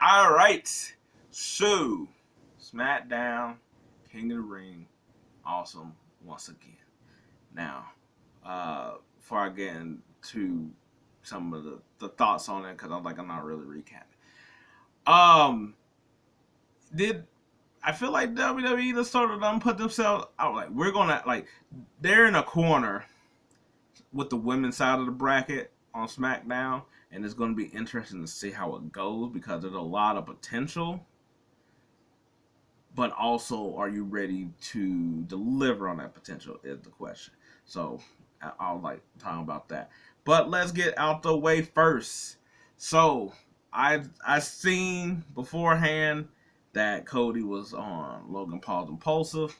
All right. So, Smackdown, King of the Ring, awesome once again. Now, before I get into some of the thoughts on it, because I'm not really recapping. Um, did I feel like WWE just sort of done put themselves out like we're gonna like they're in a corner with the women's side of the bracket on SmackDown, and it's going to be interesting to see how it goes because there's a lot of potential. But also, are you ready to deliver on that potential? Is the question. So I'll like talking about that. But let's get out the way first. So I seen beforehand that Cody was on Logan Paul's Impulsive,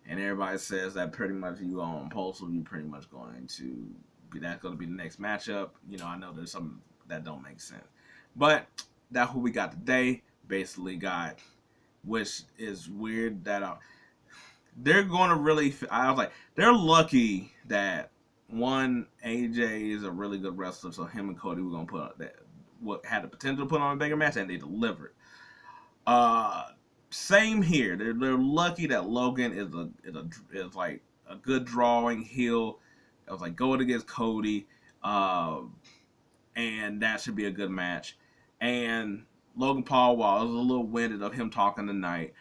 and everybody says that pretty much you on Impulsive, you pretty much going to be that's going to be the next matchup. I know there's some that don't make sense, but that's who we got today. Basically, got which is weird that they're going to really. I was like, they're lucky that one AJ is a really good wrestler, so him and Cody were going to put on that what had the potential to put on a bigger match, and they delivered. Uh, Same here. They're lucky that Logan is like a good drawing heel. I was like going against Cody, uh, and that should be a good match. And Logan Paul, while I was a little winded of him talking tonight,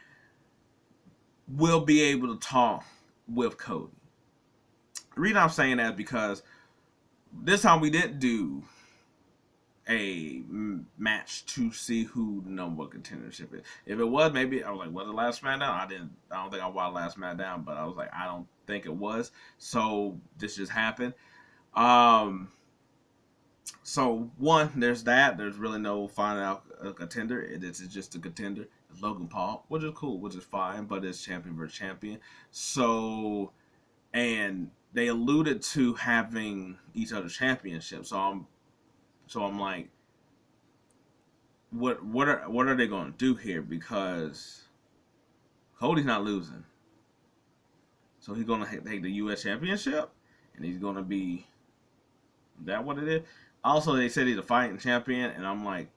will be able to talk with Cody. The reason I'm saying that is because this time we didn't do a match to see who the number one contendership is. If it was, maybe I was like, was it last SmackDown? I don't think I watched last SmackDown, but I was like, I don't think it was. So this just happened. Um, so one, there's that. There's really no finding out a contender. This is just a contender. It's Logan Paul, which is cool, which is fine, but it's champion versus champion. So, and they alluded to having each other championships. So I'm like, what are they going to do here? Because Cody's not losing, so he's going to take the U.S. championship, and he's going to be. Is that what it is? Also, they said he's a fighting champion, and I'm like,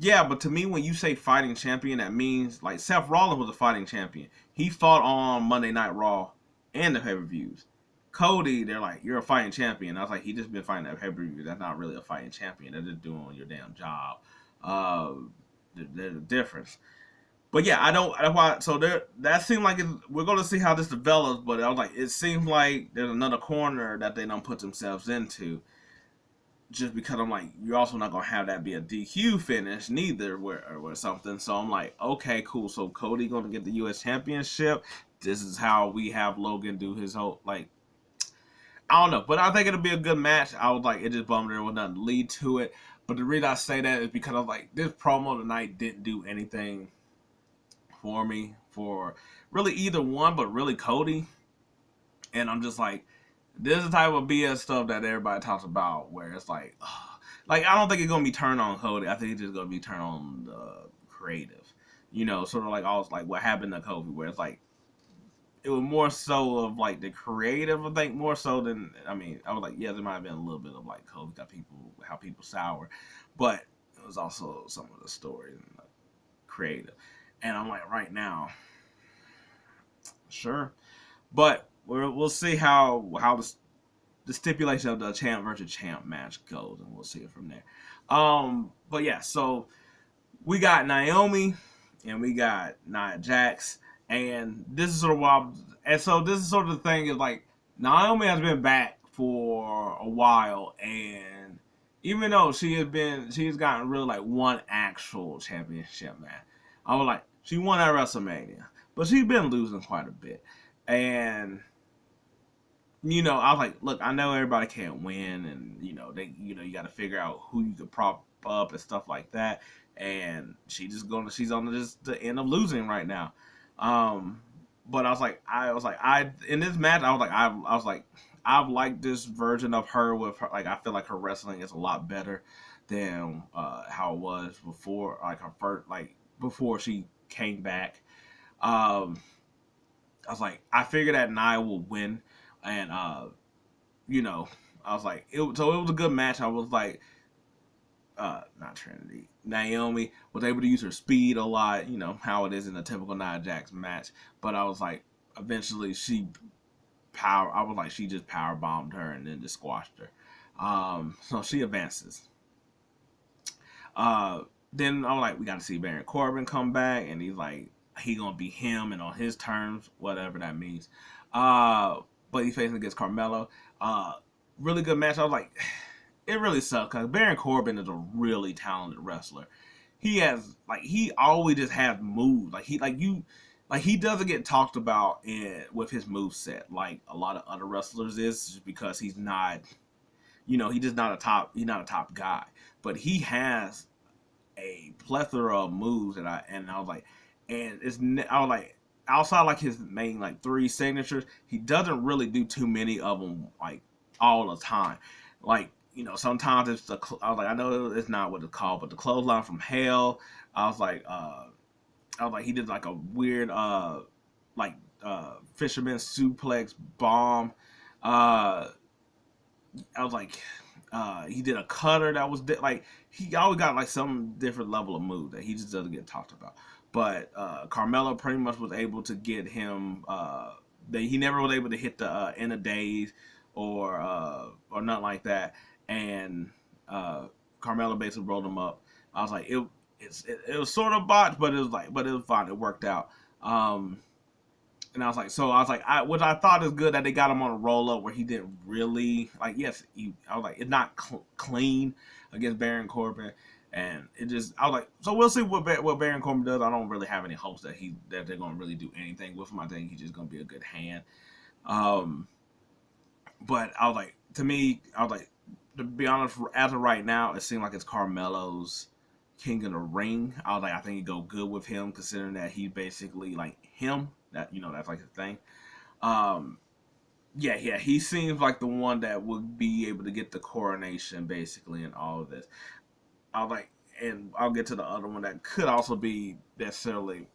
yeah, but to me, when you say fighting champion, that means like Seth Rollins was a fighting champion. He fought on Monday Night Raw and the pay-per-views. Cody, they're like, you're a fighting champion. I was like, he just been fighting at pay-per-view. That's not really a fighting champion. They're just doing your damn job. Uh, there's a difference. But yeah, I don't. That's why. So there, that seemed like we're going to see how this develops. But I was like, it seems like there's another corner that they don't put themselves into. Just because I'm like, you're also not gonna have that be a DQ finish neither, or something. So I'm like, okay, cool. So Cody gonna get the U.S. Championship. This is how we have Logan do his whole like. I don't know, but I think it'll be a good match. I was like, it just bummed there was nothing to lead to it. But the reason I say that is because I was like, this promo tonight didn't do anything for me for really either one, but really Cody. And I'm just like, this is the type of BS stuff that everybody talks about, where it's like, like I don't think it's gonna be turned on Cody. I think it's just gonna be turned on the creative. Sort of like all like what happened to Kobe, where it's like it was more so of like the creative. I think more so than I was like, yeah, there might have been a little bit of like Kobe got how people sour, but it was also some of the story and the creative. And I'm like, right now, sure, but we'll see how the stipulation of the champ versus champ match goes, and we'll see it from there. But yeah, so we got Naomi and we got Nia Jax, and this is sort of wild. And so this is sort of the thing is like Naomi has been back for a while, and even though she's gotten really like one actual championship match. I was like, she won at WrestleMania, but she's been losing quite a bit, and I was like, look, I know everybody can't win, and you got to figure out who you could prop up and stuff like that. And she's on just the end of losing right now. But I was like, in this match, I was like, I've liked this version of her with her. Like, I feel like her wrestling is a lot better than how it was before, like her first, like before she came back. Um, I was like, I figured that Nia will win, and you know, I was like, so it was a good match. I was like, not Trinity, Naomi was able to use her speed a lot, you know, how it is in a typical Nia Jax match. But I was like, eventually I was like, she just power bombed her and then just squashed her. So she advances. Uh, then I was like, we got to see Baron Corbin come back, and he's like, he gonna be him and on his terms, whatever that means. But he's facing against Carmelo. Uh, really good match. I was like, it really sucks because Baron Corbin is a really talented wrestler. He always just has moves. He doesn't get talked about with his move set like a lot of other wrestlers is, just because he's not, he's not a top guy, but he has a plethora of moves I was like, and I was like, outside like his main like three signatures, he doesn't really do too many of them like all the time. Like, sometimes I was like, I know it's not what it's called, but the clothesline from hell. I was like, he did like a weird like fisherman suplex bomb. I was like, he did a cutter that was like, he always got like some different level of move that he just doesn't get talked about. But Carmelo pretty much was able to get him. He never was able to hit the end of days or nothing like that. And Carmelo basically rolled him up. I was like, it was sort of botched, but it was fine. It worked out. And I was like, what I thought is good that they got him on a roll up where he didn't really like. Yes, I was like, it's not clean against Baron Corbin, and I was like, so we'll see what Baron Corbin does. I don't really have any hopes that they're gonna really do anything with him. I think he's just gonna be a good hand. But I was like, to be honest, as of right now, it seemed like it's Carmelo's King of the Ring. I was like, I think he'd go good with him, considering that he basically like him. That's like his thing. Yeah, he seems like the one that would be able to get the coronation, basically, in all of this. I was like, and I'll get to the other one that could also be necessarily.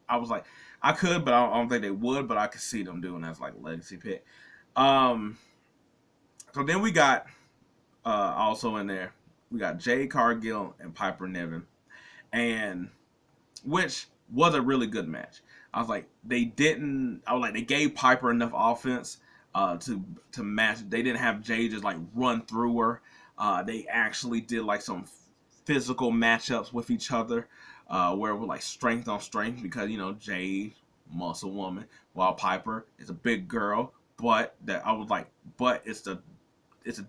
I was like, I could, but I don't think they would. But I could see them doing that's like legacy pick. So then we got also in there, we got Jade Cargill and Piper Niven, and which was a really good match. I was like, they gave Piper enough offense to match. They didn't have Jade just like run through her. They actually did like some physical matchups with each other, where it was like strength on strength, because Jade, muscle woman, while Piper is a big girl. But it's a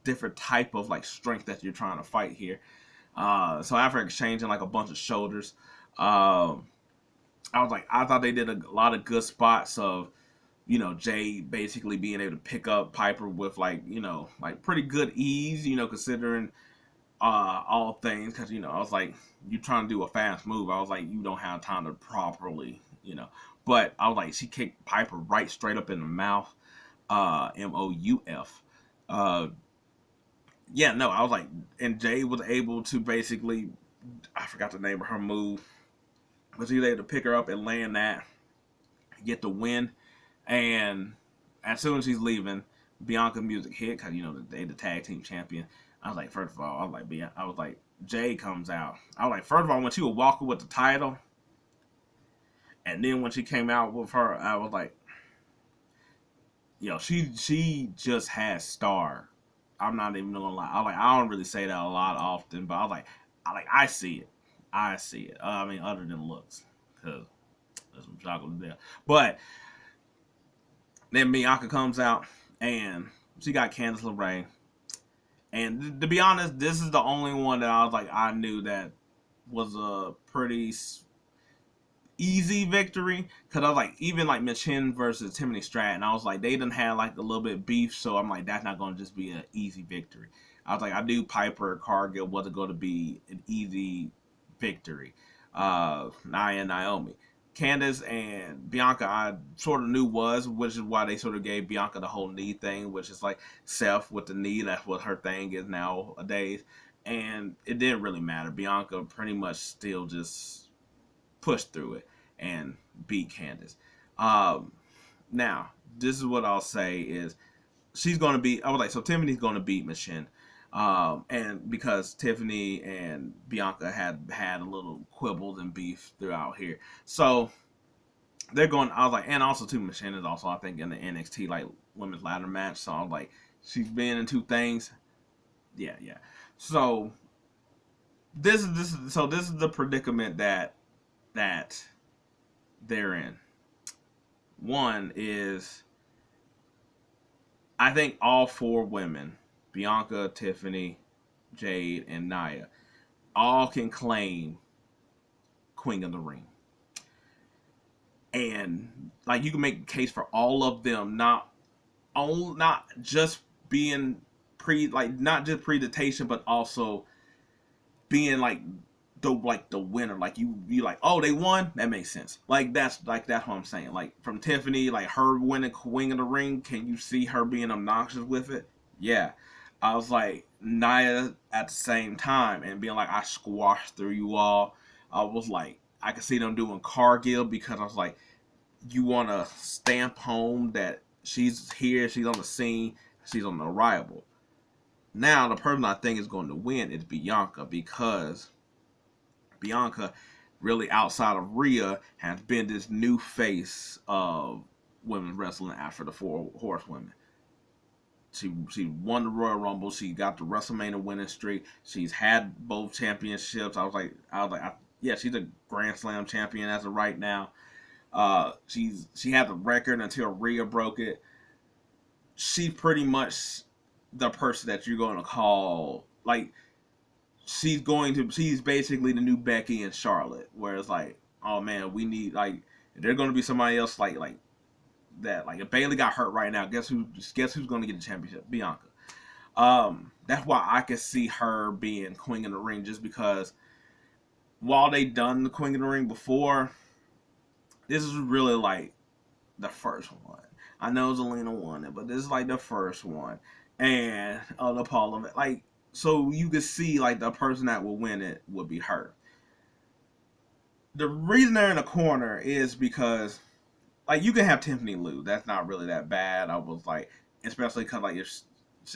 different type of like strength that you're trying to fight here. So after exchanging like a bunch of shoulders, I thought they did a lot of good spots of, Jay basically being able to pick up Piper with like pretty good ease, considering all things, because I was like, you trying to do a fast move. I was like, you don't have time to properly, But I was like, she kicked Piper right straight up in the mouth, MOUF. Yeah, no, I was like, and Jay was able to basically, I forgot the name of her move, but she was able to pick her up and land that, get the win. And as soon as she's leaving, Bianca music hit, because they the tag team champion. I was like, first of all, I was like, Jay comes out. I was like, first of all, when she was walking with the title, and then when she came out with her, I was like, she just has star. I'm not even gonna lie. I don't really say that a lot often, but I see it. I see it. I mean, other than looks, because there's some chocolate there. But then Bianca comes out, and she got Candice LeRae. And to be honest, this is the only one that I was like, I knew that was a pretty easy victory, because I was like, even like Michin versus Timothy Stratton, I was like, they didn't have like a little bit of beef, so I'm like, that's not going to just be an easy victory. I was like, I knew Piper Cargill wasn't going to be an easy victory. Nia and Naomi. Candice and Bianca, I sort of knew which is why they sort of gave Bianca the whole knee thing, which is like Seth with the knee. That's what her thing is nowadays. And it didn't really matter. Bianca pretty much still just pushed through it and beat Candice. Now, this is what I'll say is, she's going to beat, I was like, so Timothy's going to beat Michin. And because Tiffany and Bianca had a little quibbles and beef throughout here, so they're going. I was like, and also too, Michelle is also I think in the NXT like women's ladder match. So I was like, she's been in two things. Yeah, yeah. So this is the predicament that they're in. One is I think all four women, Bianca, Tiffany, Jade, and Nia, all can claim Queen of the Ring. And like you can make a case for all of them not just being not just presentation, but also being like the winner. Like you like, oh, they won, that makes sense. That's what I'm saying. Like from Tiffany, like her winning Queen of the Ring, can you see her being obnoxious with it? Yeah. I was like Nia at the same time and being like, I squashed through you all. I was like, I could see them doing Cargill because I was like, you want to stamp home that she's here, she's on the scene, she's on the arrival. Now, the person I think is going to win is Bianca because Bianca, really outside of Rhea, has been this new face of women's wrestling after the Four Horsewomen. She won the Royal Rumble. She got the WrestleMania winning streak. She's had both championships. Yeah, she's a Grand Slam champion as of right now. She had the record until Rhea broke it. She's pretty much the person that you're going to call like she's basically the new Becky and Charlotte, where it's like, oh man, we need like they're going to be somebody else like that. Like if Bayley got hurt right now, guess who's going to get the championship? Bianca. That's why I could see her being Queen of the Ring, just because while they done the Queen of the Ring before, this is really like the first one. I know Zelina won it, but this is like the first one, and the Parliament, like, so you could see like the person that will win it would be her. The reason they're in a corner is because like you can have Tiffany lose. That's not really that bad. I was like, especially because like if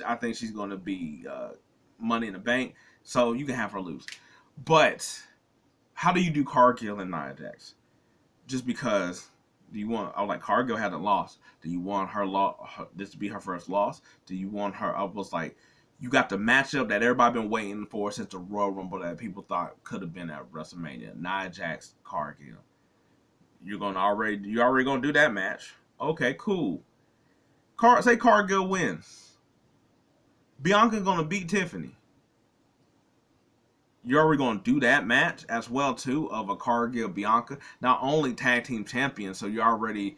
I think she's going to be Money in the Bank, so you can have her lose. But how do you do Cargill and Nia Jax? Just because do you want? I was like, Cargill had a loss. Do you want this to be her first loss? Do you want her? I was like, you got the matchup that everybody been waiting for since the Royal Rumble that people thought could have been at WrestleMania. Nia Jax, Cargill. You already gonna do that match? Okay, cool. Say Cargill wins. Bianca gonna beat Tiffany. You're already going to do that match as well too of a Cargill Bianca, not only tag team champion, so you're already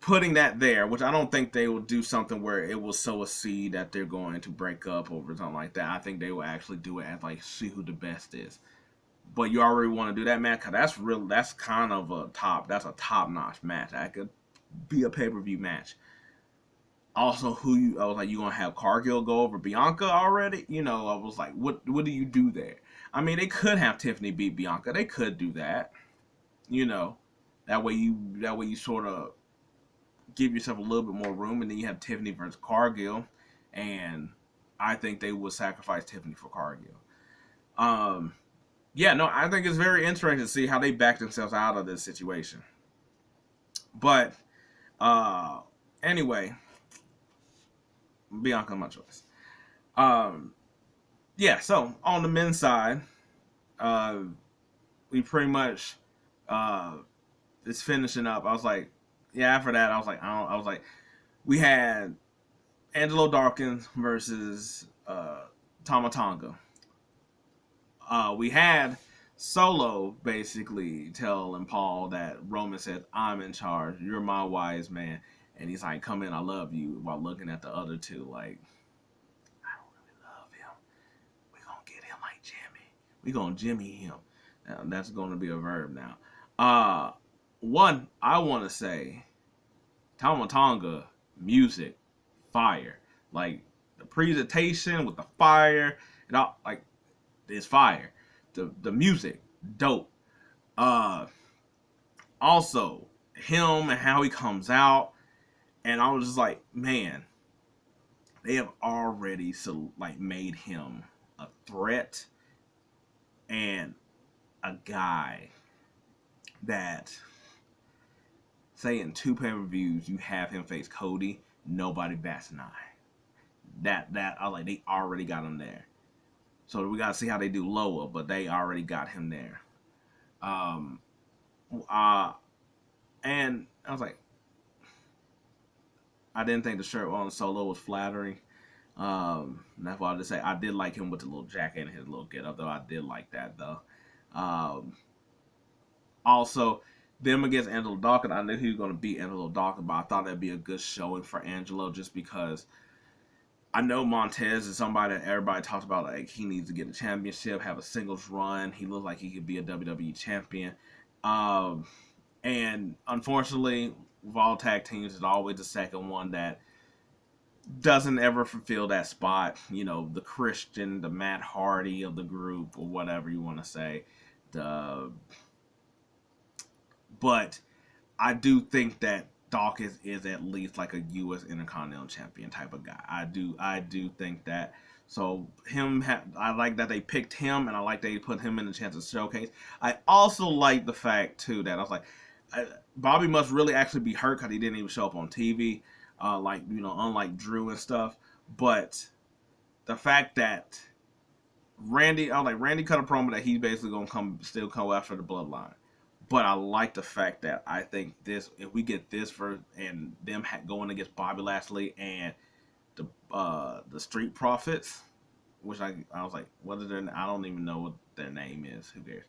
putting that there, which I don't think they will do something where it will sow a seed that they're going to break up over something like that. I think they will actually do it as like see who the best is. But you already want to do that match because that's kind of that's a top notch match. That could be a pay-per-view match. Also, I was like, you gonna have Cargill go over Bianca already? I was like, what do you do there? I mean, they could have Tiffany beat Bianca. They could do that. That way you sort of give yourself a little bit more room, and then you have Tiffany versus Cargill, and I think they would sacrifice Tiffany for Cargill. Yeah, no, I think it's very interesting to see how they back themselves out of this situation. But anyway. Bianca, my choice. Yeah, so on the men's side, we pretty much it's finishing up. I was like, yeah. After that, I was like, I was like, we had Angelo Dawkins versus Tama Tonga. We had Solo basically telling Paul that Roman said, "I'm in charge. You're my wise man." And he's like, "Come in, I love you," while looking at the other two like, I don't really love him. We're going to get him like Jimmy. We're going to Jimmy him. Now, that's going to be a verb now. One, I want to say, Tama Tonga, music, fire. Like, the presentation with the fire, and all, like, it's fire. The music, dope. Also, him and how he comes out, and I was just like, man, they have already made him a threat and a guy that, say, in 2 pay-per-views you have him face Cody, nobody bats an eye. That I like, they already got him there. So we gotta see how they do lower, but they already got him there. Um, and I was like, I didn't think the shirt on Solo was flattering. That's why I just say I did like him with the little jacket and his little get up, though. I did like that though. Also, them against Angelo Dawkins, I knew he was going to beat Angelo Dawkins, but I thought that'd be a good showing for Angelo just because I know Montez is somebody that everybody talks about, like he needs to get a championship, have a singles run. He looks like he could be a WWE champion. And unfortunately, with all tag teams, it's always the second one that doesn't ever fulfill that spot. You know, the Christian, the Matt Hardy of the group, or whatever you want to say. But I do think that Dawkins is at least like a U.S. Intercontinental Champion type of guy. I do think that. So I like that they picked him, and I like they put him in the chance to showcase. I also like the fact too that I was like, Bobby must really actually be hurt because he didn't even show up on TV, unlike Drew and stuff. But the fact that Randy cut a promo that he's basically gonna still come after the Bloodline. But I like the fact that I think if we get this and them going against Bobby Lashley and the Street Profits, which I was like, what is their? I don't even know what their name is. Who cares?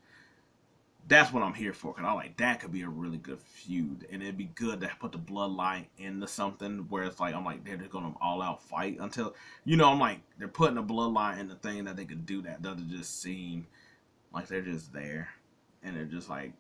That's what I'm here for. Cause I'm like, that could be a really good feud, and it'd be good to put the Bloodline into something where it's like, I'm like, they're just gonna all out fight until, I'm like, they're putting the Bloodline in the thing that they could do that doesn't just seem like they're just there and they're just like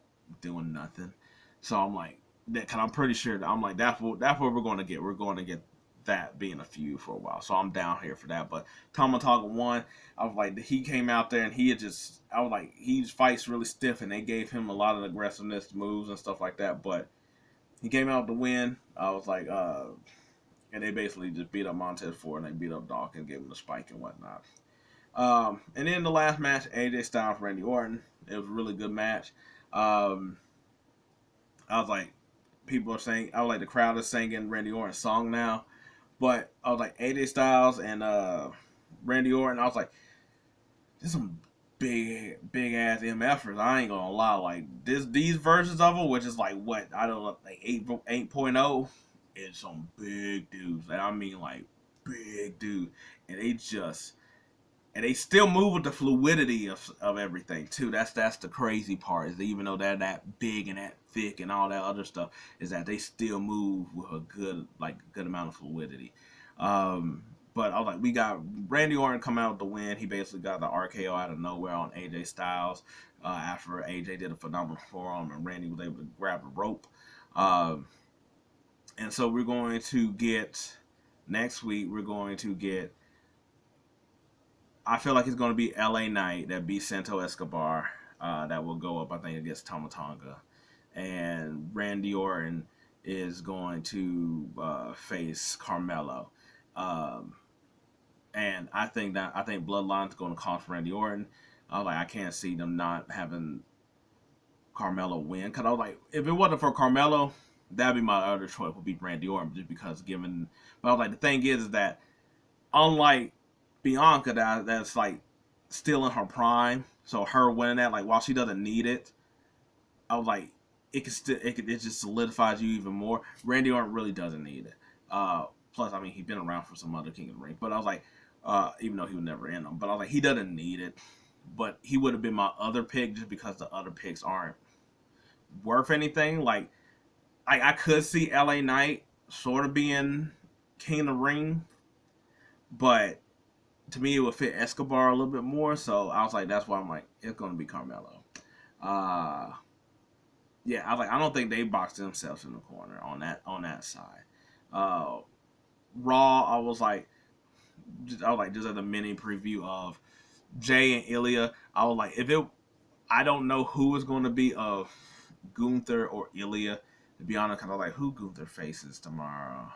doing nothing. So I'm like, cause I'm pretty sure that I'm like, that's what we're going to get. We're going to get that being a feud for a while. So I'm down here for that. But Tama Tonga won. I was like, he came out there and I was like, he fights really stiff, and they gave him a lot of aggressiveness moves and stuff like that. But he came out to win. I was like, and they basically just beat up Montez Ford, and they beat up Dawkins, gave him the spike and whatnot. And then the last match, AJ Styles, Randy Orton. It was a really good match. I was like, the crowd is singing Randy Orton's song now. But I was like, AJ Styles and Randy Orton, I was like, there's some big ass MFers. I ain't gonna lie. Like, these versions of them, which is like, what, I don't know, like 8.0, is some big dudes. And I mean, like, big dudes. And they still move with the fluidity of everything too. That's the crazy part, is even though they're that big and that thick and all that other stuff, is that they still move with a good amount of fluidity. But I was like, we got Randy Orton come out to win. He basically got the RKO out of nowhere on AJ Styles after AJ did a phenomenal forearm and Randy was able to grab the rope. And so we're going to get next week. I feel like it's going to be LA Knight that beats Santo Escobar. That will go up, I think, against Tama Tonga. And Randy Orton is going to face Carmelo. And I think Bloodline's going to cost Randy Orton. I can't see them not having Carmelo win. Because I was like, if it wasn't for Carmelo, that'd be my other choice, would be Randy Orton, just because given. But I was like, the thing is that unlike Bianca, that's like still in her prime, so her winning that, like, while she doesn't need it, I was like, it just solidifies you even more. Randy Orton really doesn't need it. Plus, I mean, he's been around for some other King of the Ring, but I was like, even though he was never in them, but I was like, he doesn't need it. But he would have been my other pick just because the other picks aren't worth anything. Like, I could see LA Knight sort of being King of the Ring, but to me, it would fit Escobar a little bit more. So I was like, that's why I'm like, it's going to be Carmelo. Yeah, I was like, I don't think they boxed themselves in the corner on that side. Raw, I was like, just at a mini preview of Jay and Ilya. I was like, I don't know who is going to be of Gunther or Ilya, to be honest, because I was like, who Gunther faces tomorrow?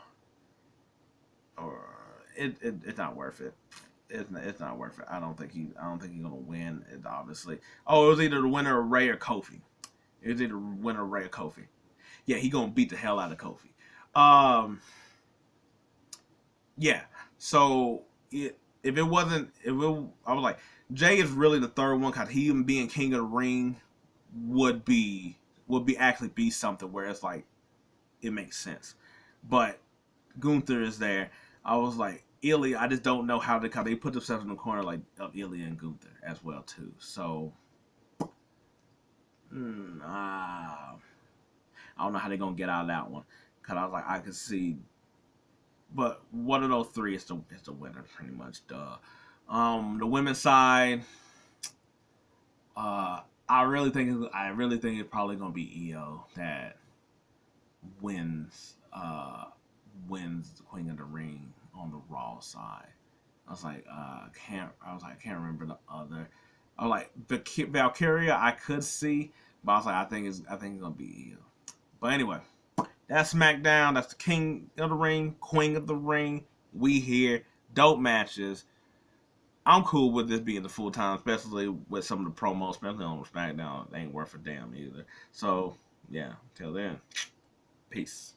it's not worth it. It's not worth it. I don't think he's gonna win it, obviously. Oh, it was either the winner of Ray or Kofi. It was either the winner of Ray or Kofi. Yeah, he gonna beat the hell out of Kofi. Yeah. So if it wasn't, I was like, Jay is really the third one because he even being King of the Ring would be actually be something where it's like it makes sense. But Gunther is there. I was like, Ilya, I just don't know how they put themselves in the corner like of Ilya and Gunther as well too. So I don't know how they're gonna get out of that one. Cause I was like, I could see, but one of those three is the winner pretty much. Duh. The women's side, I really think it's probably gonna be Io that wins the Queen of the Ring on the Raw side. I was like, I can't remember the other. I was like, Valkyria I could see, but I was like, I think it's gonna be Io. But anyway, that's SmackDown. That's the King of the Ring, Queen of the Ring. We here, dope matches. I'm cool with this being the full time, especially with some of the promos, especially on SmackDown. They ain't worth a damn either. So yeah, till then, peace.